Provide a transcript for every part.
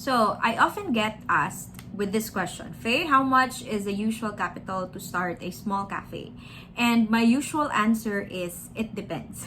So, I often get asked with this question, Faye, how much is the usual capital to start a small cafe? And my usual answer is, it depends.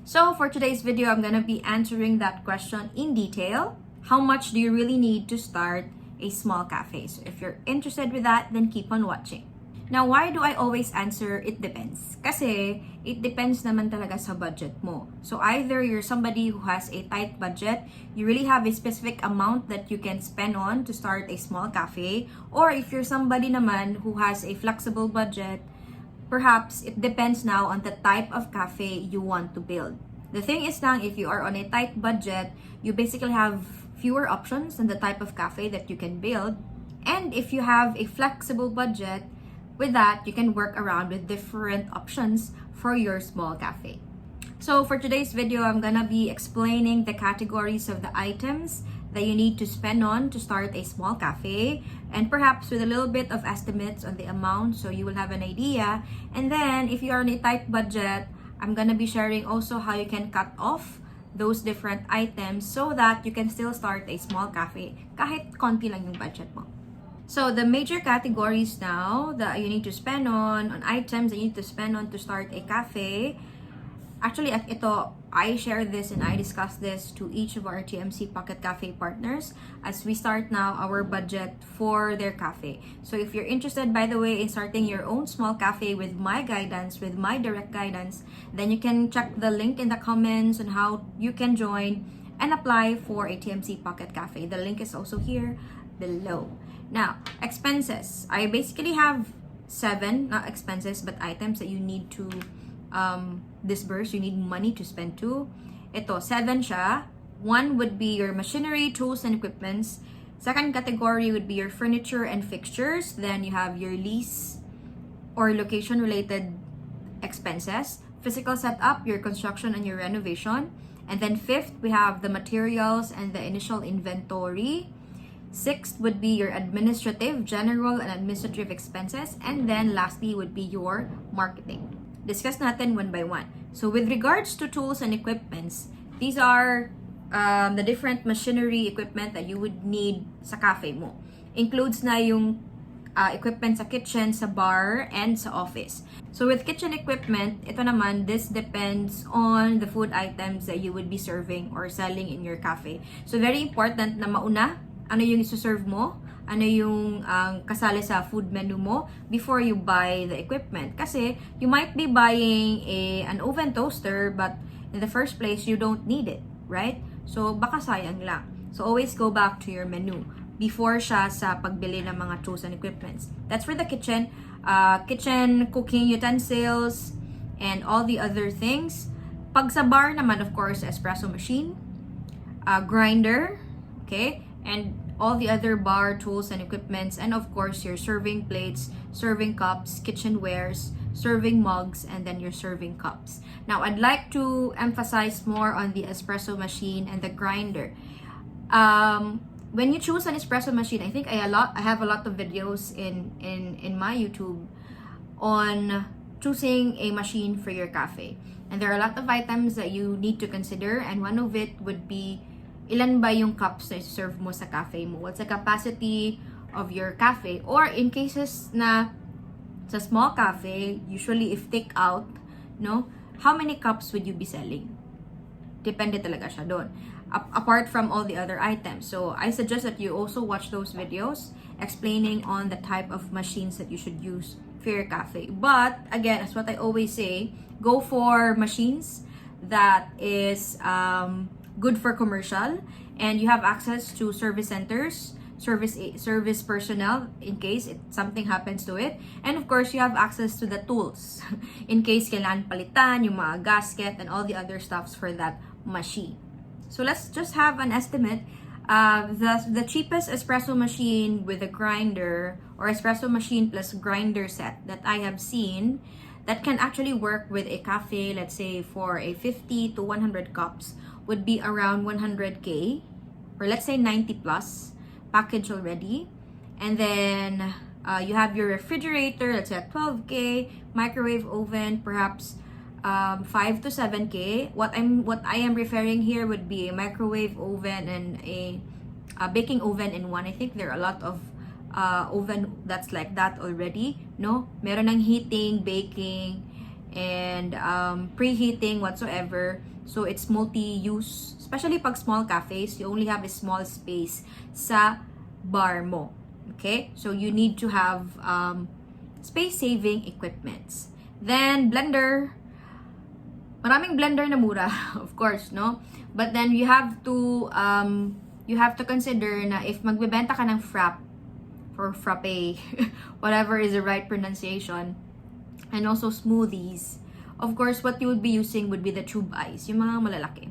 So, for today's video, I'm gonna be answering that question in detail. How much do you really need to start a small cafe? So, if you're interested with that, then keep on watching. Now, why do I always answer it depends? Kasi it depends naman talaga sa budget mo. So either you're somebody who has a tight budget, you really have a specific amount that you can spend on to start a small cafe, or if you're somebody naman who has a flexible budget, perhaps it depends now on the type of cafe you want to build. The thing is lang, if you are on a tight budget, you basically have fewer options on the type of cafe that you can build. And if you have a flexible budget, with that, you can work around with different options for your small cafe. So for today's video, I'm gonna be explaining the categories of the items that you need to spend on to start a small cafe, and perhaps with a little bit of estimates on the amount so you will have an idea. And then if you are on a tight budget, I'm gonna be sharing also how you can cut off those different items so that you can still start a small cafe kahit konti lang yung budget mo. So the major categories now that you need to spend on items that you need to spend on to start a cafe. Actually, I share this and I discuss this to each of our TMC Pocket Cafe partners as we start now our budget for their cafe. So if you're interested, by the way, in starting your own small cafe with my guidance, with my direct guidance, then you can check the link in the comments on how you can join and apply for a TMC Pocket Cafe. The link is also here below. Now, expenses. I basically have 7, not expenses, but items that you need to disburse. You need money to spend to. Ito, 7 siya. 1 would be your machinery, tools, and equipments. Second category would be your furniture and fixtures. Then you have your lease or location-related expenses. Physical setup, your construction and your renovation. And then 5th, we have the materials and the initial inventory. 6th would be your administrative, general, and administrative expenses. And then lastly would be your marketing. Discuss natin one by one. So with regards to tools and equipments, these are the different machinery equipment that you would need sa cafe mo. Includes na yung equipment sa kitchen, sa bar, and sa office. So with kitchen equipment, ito naman, this depends on the food items that you would be serving or selling in your cafe. So very important na mauna ano yung isuserve mo, ano yung kasali sa food menu mo before you buy the equipment. Kasi you might be buying an oven toaster, but in the first place, you don't need it, right? So baka sayang lang. So always go back to your menu before siya sa pagbili ng mga tools and equipments. That's for the kitchen. Kitchen, cooking utensils, and all the other things. Pag sa bar naman, of course, espresso machine, grinder, okay? And all the other bar tools and equipments, and of course your serving plates, serving cups, kitchenwares, serving mugs, and then your serving cups. Now, I'd like to emphasize more on the espresso machine and the grinder. When you choose an espresso machine, I think I have a lot of videos in my YouTube on choosing a machine for your cafe. And there are a lot of items that you need to consider, and one of it would be ilan ba yung cups na serve mo sa cafe mo? What's the capacity of your cafe? Or in cases na sa small cafe, usually if take out, no, how many cups would you be selling? Depende talaga siya doon. Apart from all the other items. So I suggest that you also watch those videos explaining on the type of machines that you should use for your cafe. But again, as what I always say, go for machines that is good for commercial, and you have access to service centers, service personnel in case something happens to it, and of course you have access to the tools in case kailangan palitan yung mga gasket and all the other stuffs for that machine. So let's just have an estimate. The cheapest espresso machine with a grinder, or espresso machine plus grinder set that I have seen that can actually work with a cafe, let's say for a 50 to 100 cups, would be around 100K, or let's say 90 plus package already. And then you have your refrigerator, let's say at 12K, microwave oven, perhaps 5 to 7K. What I am referring here would be a microwave oven and a baking oven in one. I think there are a lot of oven that's like that already, no? Meron ng heating, baking, and preheating whatsoever. So it's multi-use, especially pag small cafes, you only have a small space sa bar mo. Okay? So you need to have space-saving equipments. Then blender. Maraming blender na mura, of course, no? But then you have to consider na if magbebenta ka ng frap or frappe, whatever is the right pronunciation, and also smoothies, of course, what you would be using would be the tube ice, yung mga malalaki.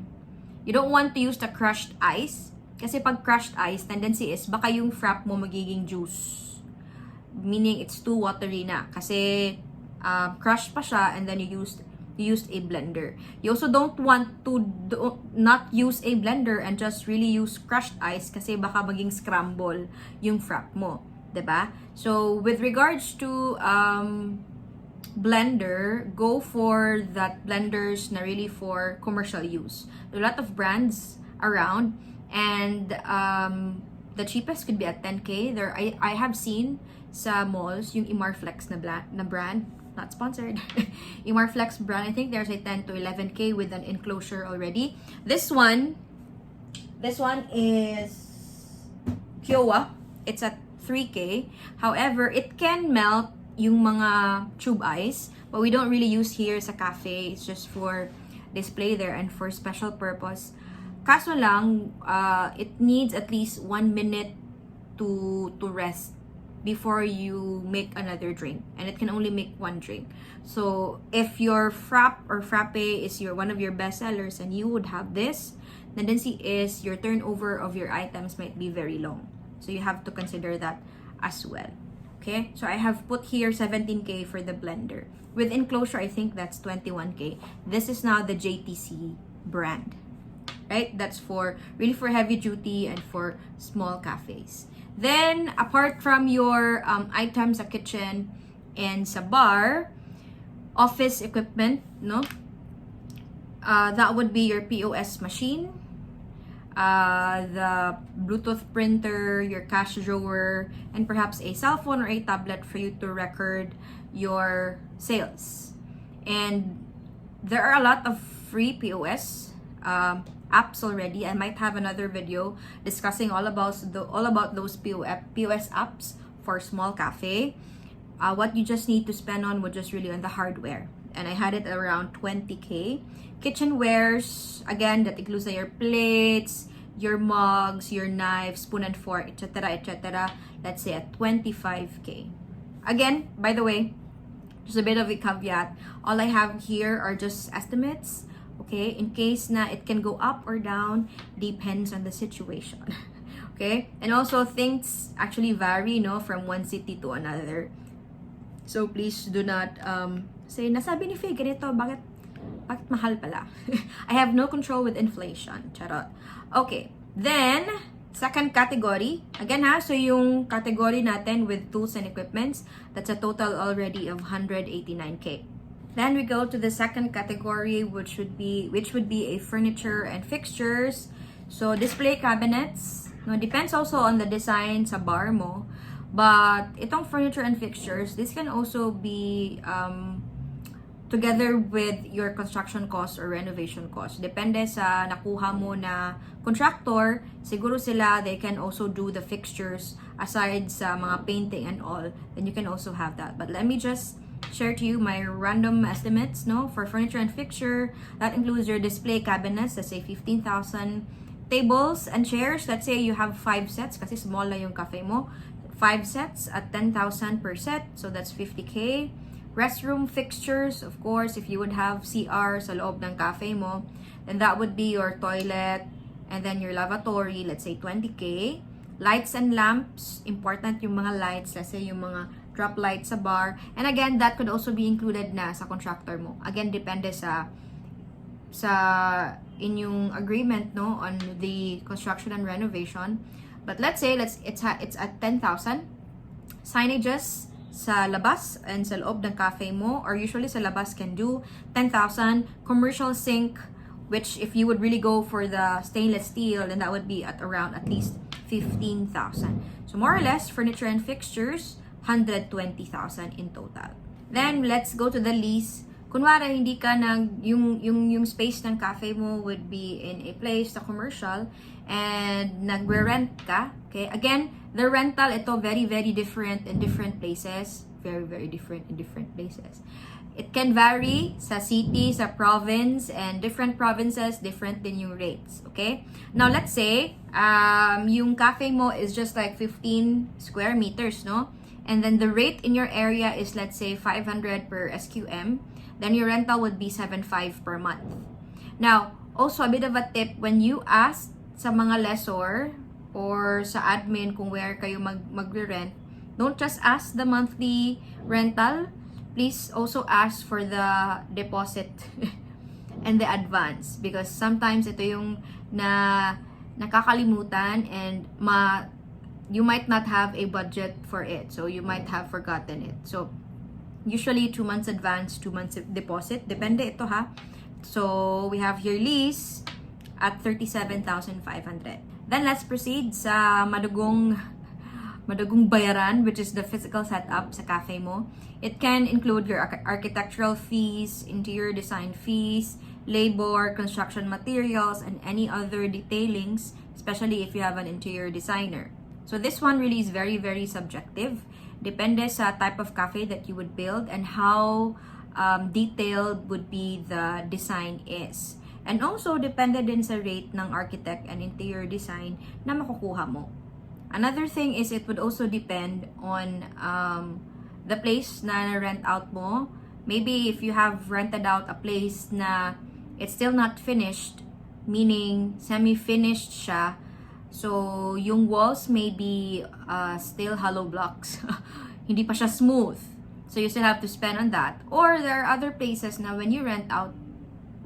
You don't want to use the crushed ice, kasi pag crushed ice, tendency is baka yung frap mo magiging juice. Meaning, it's too watery na. Kasi crushed pa siya, and then you used a blender. You also don't want to not use a blender and just really use crushed ice kasi baka maging scramble yung frap mo. 'Di ba? So, with regards to blender, go for that blenders na really for commercial use. There are a lot of brands around, and the cheapest could be at 10K. I have seen sa malls yung Imarflex na brand, not sponsored. Imarflex brand, I think there's a 10 to 11K with an enclosure already. This one is Kiowa. It's at 3K. However, it can melt yung mga tube ice, but we don't really use here sa cafe. It's just for display there and for special purpose. Kaso lang, it needs at least 1 minute to rest before you make another drink, and it can only make one drink. So if your frap or frappe is one of your best sellers and you would have this, tendency is your turnover of your items might be very long. So you have to consider that as well. Okay, so I have put here 17K for the blender. With enclosure, I think that's 21K. This is now the JTC brand, right? That's really for heavy duty and for small cafes. Then, apart from your items sa kitchen and sa bar, office equipment, no? That would be your POS machine, the Bluetooth printer, your cash drawer, and perhaps a cell phone or a tablet for you to record your sales. And there are a lot of free POS apps already. I might have another video discussing all about those POS apps for small cafe. What you just need to spend on would just really on the hardware. And I had it around 20K. Kitchenwares, again, that includes your plates, your mugs, your knives, spoon and fork, etc., etc. Let's say at 25K. Again, by the way, just a bit of a caveat. All I have here are just estimates. Okay, in case na it can go up or down, depends on the situation. Okay, and also things actually vary, no, from one city to another. So please do not say, nasabi ni Faye ganito, bakit mahal pala? I have no control with inflation. Charot. Okay, then second category. Again ha, so yung category natin with tools and equipments, that's a total already of 189K. Then we go to the second category, which would be a furniture and fixtures. So display cabinets. No, depends also on the design sa bar mo. But itong furniture and fixtures, this can also be together with your construction cost or renovation cost. Depende sa nakuha mo na contractor, siguro sila, they can also do the fixtures aside sa mga painting and all. Then you can also have that. But let me just share to you my random estimates, no, for furniture and fixture. That includes your display cabinets, let's say 15,000. Tables and chairs, let's say you have 5 sets kasi small na yung cafe mo. 5 sets at 10,000 per set, so that's 50K. Restroom fixtures, of course, if you would have CR sa loob ng cafe mo, then that would be your toilet and then your lavatory, let's say 20K. Lights and lamps, important yung mga lights, let's say yung mga drop lights sa bar. And again, that could also be included na sa contractor mo. Again, depende sa inyong agreement, no, on the construction and renovation. But let's say it's at 10,000. Signages sa labas and sa loob ng cafe mo, or usually sa labas can do 10,000. Commercial sink, which if you would really go for the stainless steel, then that would be at around at least 15,000. So more or less, furniture and fixtures, 120,000 in total. Then, let's go to the lease. Kunwari, hindi ka yung space ng cafe mo would be in a place na commercial and nagre-rent ka. Okay? Again, the rental, ito very, very different in different places. Very, very different in different places. It can vary sa city, sa province, and different provinces, different din yung rates. Okay? Now, let's say, yung cafe mo is just like 15 square meters, no? And then the rate in your area is, let's say, 500 per SQM. Then your rental would be 7.5 per month. Now, also a bit of a tip, when you ask sa mga lessor or sa admin kung where kayo magre-rent, don't just ask the monthly rental. Please also ask for the deposit and the advance, because sometimes ito yung nakakalimutan and you might not have a budget for it, so you might have forgotten it. So usually 2 months advance, 2 months deposit, depende ito ha. So we have here lease at 37,500. Then let's proceed sa madugong bayaran, which is the physical setup sa cafe mo. It can include your architectural fees, interior design fees, labor, construction materials, and any other detailings, especially if you have an interior designer. So this one really is very, very subjective. Depende sa type of cafe that you would build and how detailed would be the design is. And also, depende din sa rate ng architect and interior design na makukuha mo. Another thing is it would also depend on the place na rent out mo. Maybe if you have rented out a place na it's still not finished, meaning semi-finished siya, so yung walls may be still hollow blocks. Hindi pa siya smooth. So you still have to spend on that. Or there are other places na when you rent out,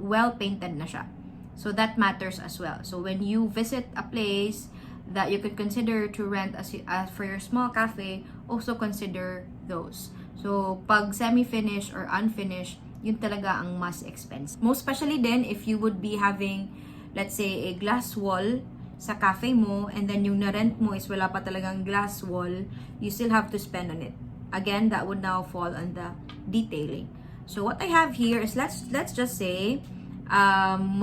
well-painted na siya. So that matters as well. So when you visit a place that you could consider to rent as for your small cafe, also consider those. So, pag semi-finished or unfinished, yun talaga ang mas expensive. Most especially then, if you would be having, let's say, a glass wall sa cafe mo, and then yung na-rent mo is wala pa talagang glass wall, you still have to spend on it. Again, that would now fall on the detailing. So, what I have here is, let's just say,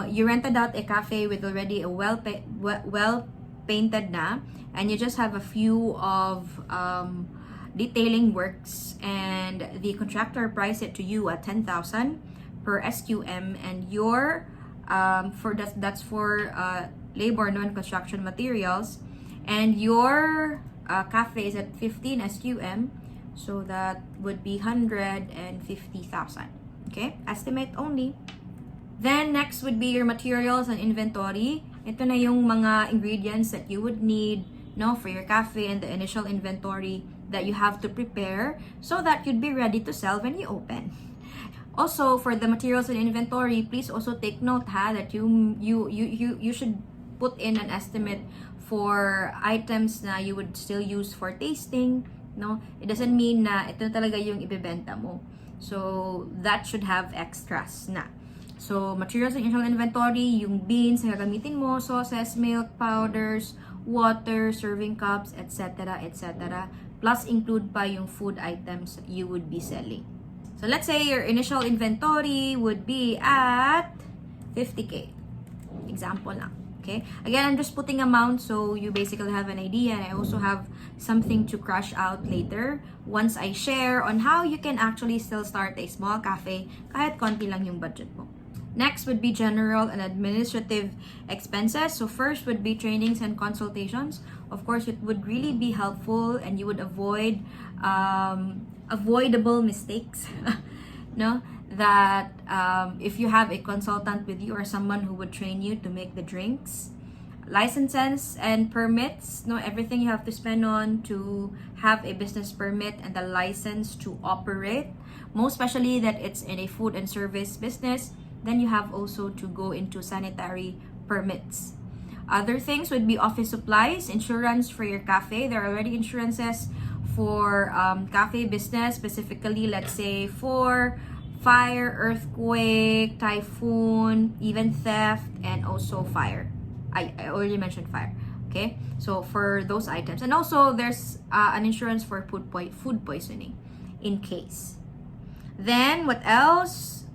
you rented out a cafe with already a well-painted na, and you just have a few of detailing works, and the contractor priced it to you at 10,000 per SQM, and your that's for labor, non-construction materials, and your cafe is at 15 SQM, so that would be 150,000. Okay, estimate only. Then next would be your materials and inventory. Ito na yung mga ingredients that you would need, for your cafe, and the initial inventory that you have to prepare so that you'd be ready to sell when you open. Also, for the materials and inventory, please also take note that you should put in an estimate for items na you would still use for tasting. No, it doesn't mean na ito talaga yung ibebenta mo. So that should have extras na. So, materials and initial inventory, yung beans na gagamitin mo, sauces, milk, powders, water, serving cups, etc., etc. Plus, include pa yung food items you would be selling. So, let's say your initial inventory would be at 50K. Example lang. Okay? Again, I'm just putting amount so you basically have an idea, and I also have something to crush out later once I share on how you can actually still start a small cafe kahit konti lang yung budget mo. Next would be general and administrative expenses. So first would be trainings and consultations. Of course, it would really be helpful, and you would avoid avoidable mistakes. No, that if you have a consultant with you or someone who would train you to make the drinks, licenses and permits, everything you have to spend on to have a business permit and the license to operate. Most especially that it's in a food and service business. Then you have also to go into sanitary permits. Other things would be office supplies, insurance for your cafe. There are already insurances for cafe business, specifically, let's say, for fire, earthquake, typhoon, even theft, and also fire. I already mentioned fire. Okay, so for those items, and also there's an insurance for food poisoning in case. Then what else?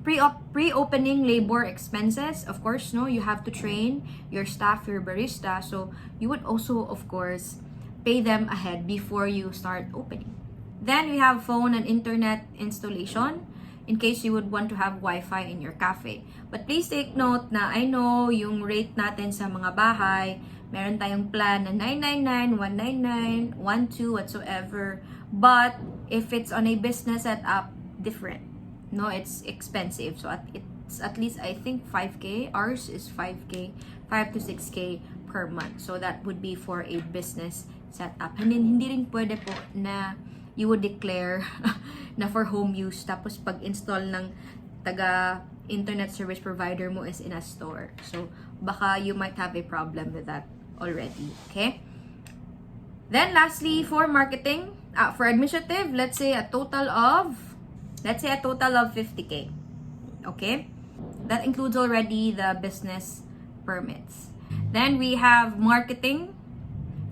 Pre-opening labor expenses. Of course, no, you have to train your staff, your barista. So you would also, of course, pay them ahead before you start opening. Then we have phone and internet installation in case you would want to have Wi-Fi in your cafe. But please take note na I know yung rate natin sa mga bahay, meron tayong plan na 999, 199, 12, whatsoever. But if it's on a business setup, different. No, it's expensive. So it's at least, I think, 5K. Ours is 5K, 5 to 6K per month. So that would be for a business setup. Hindi rin pwede po na you would declare na for home use tapos pag-install ng taga internet service provider mo is in a store. So baka you might have a problem with that already. Okay? Then lastly, for marketing, for administrative, let's say a total of 50K. Okay? That includes already the business permits. Then we have marketing,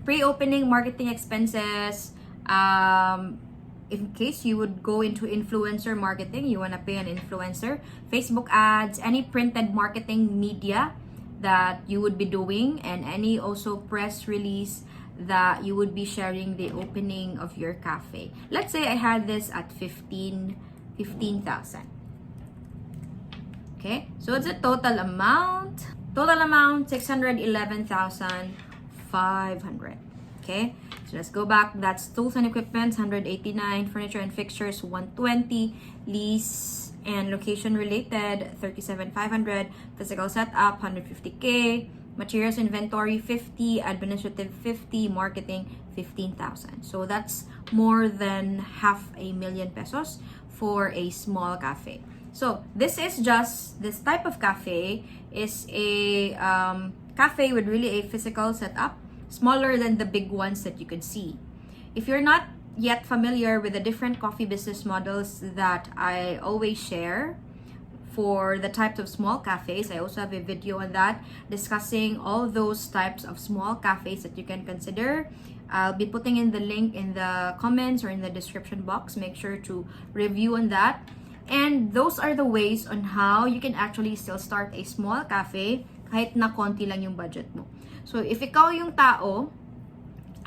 pre-opening marketing expenses. In case you would go into influencer marketing, you want to pay an influencer, Facebook ads, any printed marketing media that you would be doing, and any also press release that you would be sharing the opening of your cafe. Let's say I had this at 15,000. Okay, so it's a total amount 611,500. Okay, so let's go back. That's tools and equipment 189, furniture and fixtures 120, lease and location related 37,500, physical setup 150K, materials inventory 50, administrative 50, marketing 15,000. So that's more than 500,000 pesos for a small cafe. So this type of cafe is a cafe with really a physical setup, smaller than the big ones that you could see. If you're not yet familiar with the different coffee business models that I always share for the types of small cafes, I also have a video on that discussing all those types of small cafes that you can consider. I'll be putting in the link in the comments or in the description box. Make sure to review on that. And those are the ways on how you can actually still start a small cafe kahit na konti lang yung budget mo. So if ikaw yung tao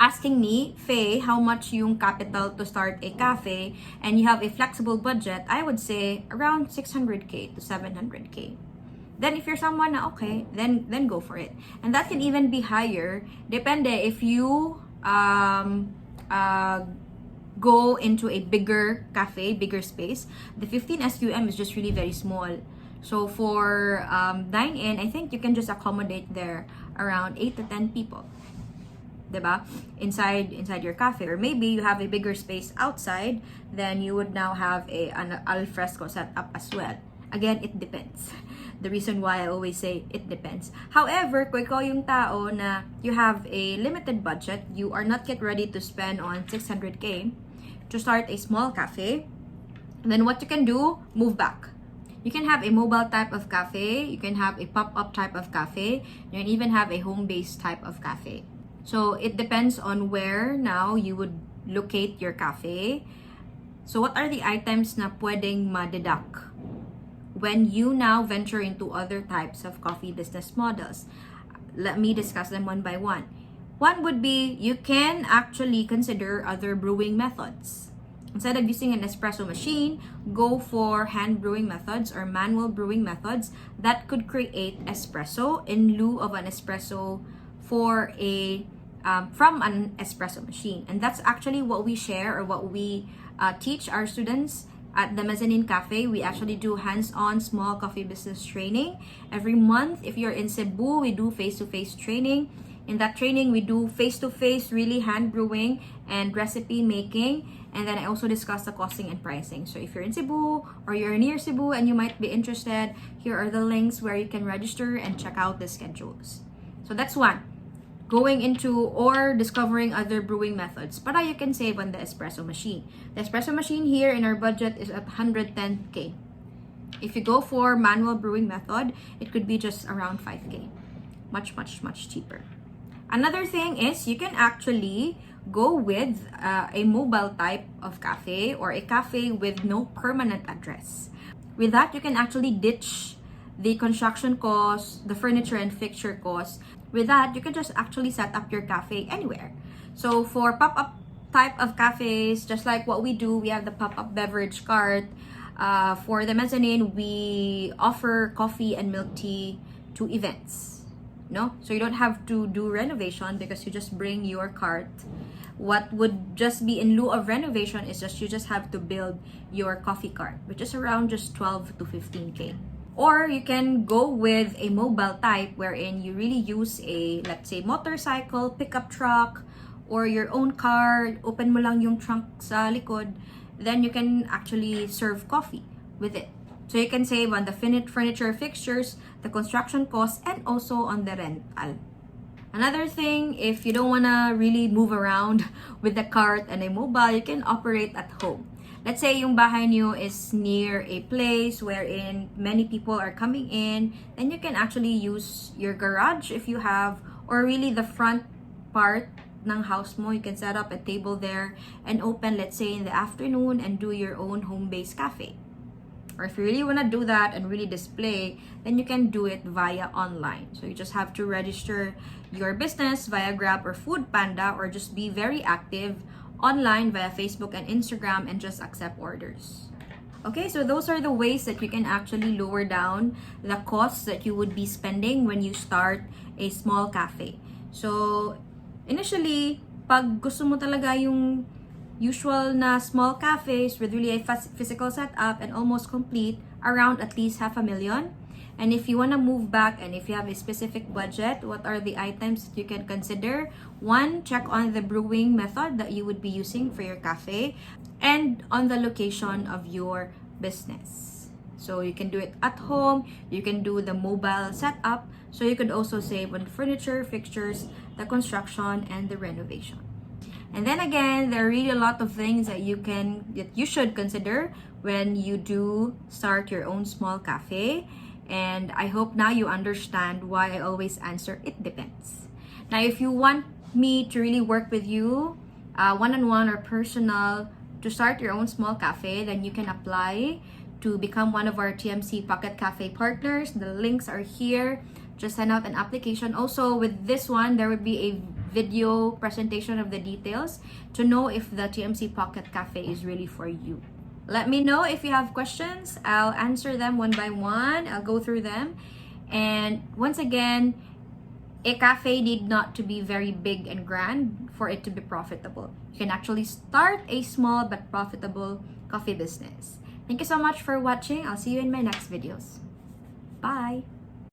asking me, Faye, how much yung capital to start a cafe, and you have a flexible budget, I would say around 600K to 700K. Then if you're someone na okay, then go for it. And that can even be higher, depende if you go into a bigger cafe, bigger space. The 15 SQM is just really very small. So for dine-in, I think you can just accommodate there around 8 to 10 people. Diba? Inside your cafe. Or maybe you have a bigger space outside, then you would now have an al fresco setup as well. Again, it depends. The reason why I always say it depends. However, kung ikaw yung tao na you have a limited budget, you are not yet ready to spend on 600K to start a small cafe, then what you can do, move back. You can have a mobile type of cafe, you can have a pop-up type of cafe, you can even have a home-based type of cafe. So it depends on where now you would locate your cafe. So what are the items na pwedeng ma-deduct when you now venture into other types of coffee business models? Let me discuss them one by one. One would be, you can actually consider other brewing methods. Instead of using an espresso machine, go for hand brewing methods or manual brewing methods that could create espresso in lieu of an espresso for from an espresso machine. And that's actually what we share or what we teach our students at the Mezzanine Cafe. We actually do hands-on small coffee business training. Every month, if you're in Cebu, we do face-to-face training. In that training, we do face-to-face, really hand brewing and recipe making. And then I also discuss the costing and pricing. So if you're in Cebu or you're near Cebu and you might be interested, here are the links where you can register and check out the schedules. So that's one. Going into or discovering other brewing methods. Para you can save on the espresso machine. The espresso machine here in our budget is at 110K. If you go for manual brewing method, it could be just around 5K. Much, much, much cheaper. Another thing is you can actually go with a mobile type of cafe or a cafe with no permanent address. With that, you can actually ditch the construction costs, the furniture and fixture costs. With that, you can just actually set up your cafe anywhere. So for pop-up type of cafes, just like what we do, we have the pop-up beverage cart. For the mezzanine, we offer coffee and milk tea to events. No? So you don't have to do renovation because you just bring your cart. What would just be in lieu of renovation is just you just have to build your coffee cart, which is around just 12 to 15K. Or you can go with a mobile type wherein you really use a, let's say, motorcycle, pickup truck, or your own car, open mo lang yung trunk sa likod, then you can actually serve coffee with it. So you can save on the furniture fixtures, the construction costs, and also on the rental. Another thing, if you don't want to really move around with the cart and a mobile, you can operate at home. Let's say yung bahay niyo is near a place wherein many people are coming in, then you can actually use your garage if you have, or really the front part ng house mo. You can set up a table there and open, let's say, in the afternoon and do your own home-based cafe. Or if you really want to do that and really display, then you can do it via online. So you just have to register your business via Grab or Foodpanda, or just be very active online via Facebook and Instagram and just accept orders. Okay, so those are the ways that you can actually lower down the costs that you would be spending when you start a small cafe. So initially, pag gusto mo talaga yung usual na small cafes with really a physical setup and almost complete, around at least $500,000. And if you want to move back and if you have a specific budget, what are the items that you can consider? One, check on the brewing method that you would be using for your cafe and on the location of your business. So you can do it at home, you can do the mobile setup, so you could also save on furniture, fixtures, the construction, and the renovation. And then again, there are really a lot of things that you should consider when you do start your own small cafe. And I hope now you understand why I always answer, it depends. Now, if you want me to really work with you, one-on-one or personal, to start your own small cafe, then you can apply to become one of our TMC Pocket Cafe partners. The links are here. Just send out an application. Also, with this one, there would be a video presentation of the details to know if the TMC Pocket Cafe is really for you. Let me know if you have questions. I'll answer them one by one. I'll go through them. And once again, a cafe need not to be very big and grand for it to be profitable. You can actually start a small but profitable coffee business. Thank you so much for watching. I'll see you in my next videos. Bye!